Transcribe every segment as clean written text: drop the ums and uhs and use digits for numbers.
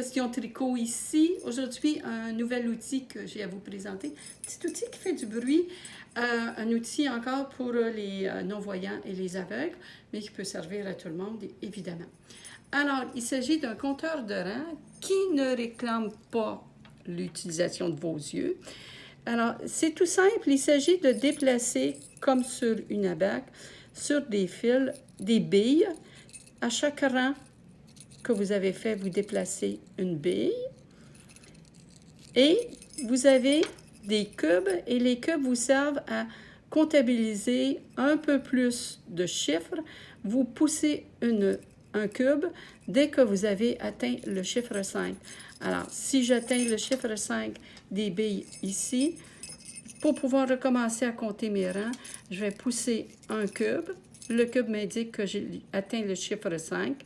Question tricot ici. Aujourd'hui, un nouvel outil que j'ai à vous présenter. Petit outil qui fait du bruit. Un outil encore pour les non-voyants et les aveugles, mais qui peut servir à tout le monde, évidemment. Alors, il s'agit d'un compteur de rang qui ne réclame pas l'utilisation de vos yeux. Alors, c'est tout simple. Il s'agit de déplacer, comme sur une abaque, sur des fils, des billes. À chaque rang que vous avez fait, vous déplacez une bille. Et vous avez des cubes, et les cubes vous servent à comptabiliser un peu plus de chiffres. Vous poussez un cube dès que vous avez atteint le chiffre 5. Alors, si j'atteins le chiffre 5 des billes ici, pour pouvoir recommencer à compter mes rangs, je vais pousser un cube. Le cube m'indique que j'ai atteint le chiffre 5.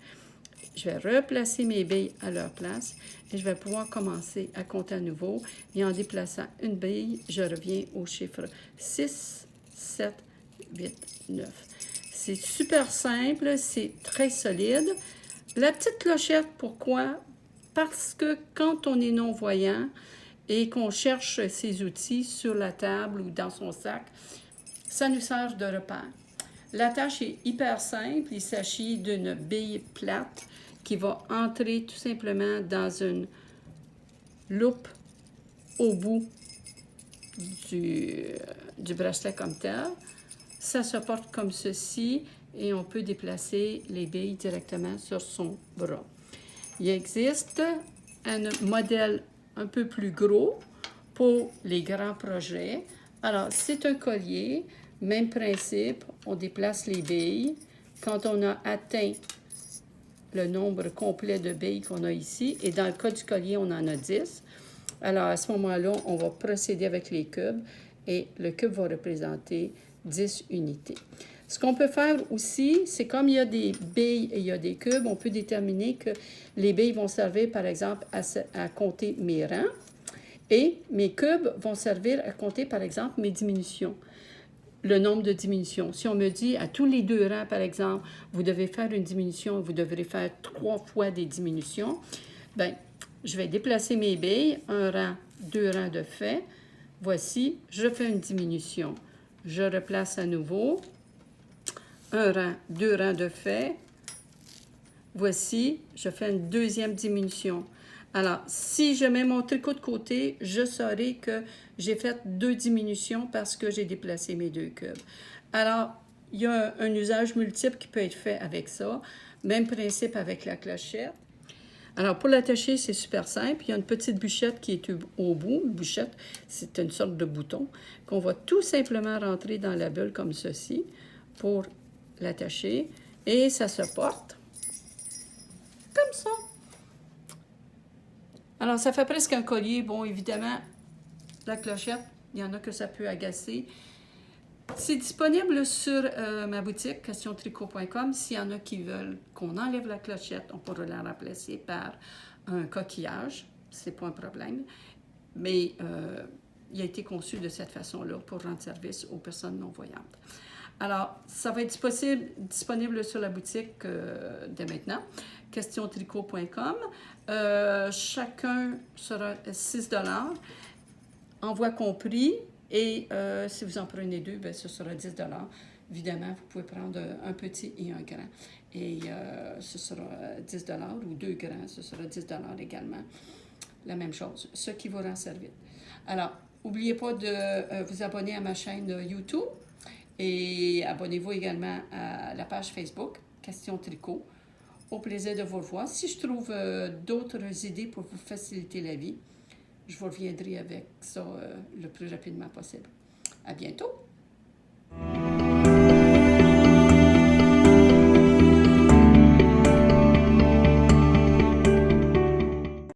Je vais replacer mes billes à leur place et je vais pouvoir commencer à compter à nouveau. Et en déplaçant une bille, je reviens au chiffre 6, 7, 8, 9. C'est super simple, c'est très solide. La petite clochette, pourquoi? Parce que quand on est non-voyant et qu'on cherche ces outils sur la table ou dans son sac, ça nous sert de repère. La tâche est hyper simple. Il s'agit d'une bille plate qui va entrer tout simplement dans une loupe au bout du bracelet comme tel. Ça se porte comme ceci et on peut déplacer les billes directement sur son bras. Il existe un modèle un peu plus gros pour les grands projets. Alors, c'est un collier, même principe, on déplace les billes. Quand on a atteint le nombre complet de billes qu'on a ici, et dans le cas du collier, on en a 10. Alors, à ce moment-là, on va procéder avec les cubes, et le cube va représenter 10 unités. Ce qu'on peut faire aussi, c'est comme il y a des billes et il y a des cubes, on peut déterminer que les billes vont servir, par exemple, à compter mes rangs, et mes cubes vont servir à compter, par exemple, mes diminutions. Le nombre de diminutions. Si on me dit à tous les 2 rangs, par exemple, vous devez faire une diminution, vous devrez faire 3 fois des diminutions, bien, je vais déplacer mes billes, 1 rang, 2 rangs de fait. Voici, je fais une diminution. Je replace à nouveau, 1 rang, 2 rangs de fait. Voici, je fais une deuxième diminution. Alors, si je mets mon tricot de côté, je saurai que j'ai fait 2 diminutions parce que j'ai déplacé mes 2 cubes. Alors, il y a un usage multiple qui peut être fait avec ça. Même principe avec la clochette. Alors, pour l'attacher, c'est super simple. Il y a une petite bûchette qui est au bout. Une bûchette, c'est une sorte de bouton qu'on va tout simplement rentrer dans la bulle comme ceci pour l'attacher. Et ça se porte comme ça. Alors, ça fait presque un collier. Bon, évidemment, la clochette, il y en a que ça peut agacer. C'est disponible sur ma boutique, questiontricot.com. S'il y en a qui veulent qu'on enlève la clochette, on pourra la remplacer par un coquillage. C'est pas un problème. Mais il a été conçu de cette façon-là pour rendre service aux personnes non-voyantes. Alors, ça va être disponible sur la boutique dès maintenant, questiontricot.com. Chacun sera 6 $, envoi compris, et si vous en prenez 2, bien, ce sera 10 $. Évidemment, vous pouvez prendre un petit et un grand, et ce sera 10 $ ou 2 grands, ce sera 10 $ également. La même chose, ce qui vous rend service. Alors, n'oubliez pas de vous abonner à ma chaîne YouTube. Et abonnez-vous également à la page Facebook, Question Tricot. Au plaisir de vous revoir. Si je trouve d'autres idées pour vous faciliter la vie, je vous reviendrai avec ça le plus rapidement possible. À bientôt!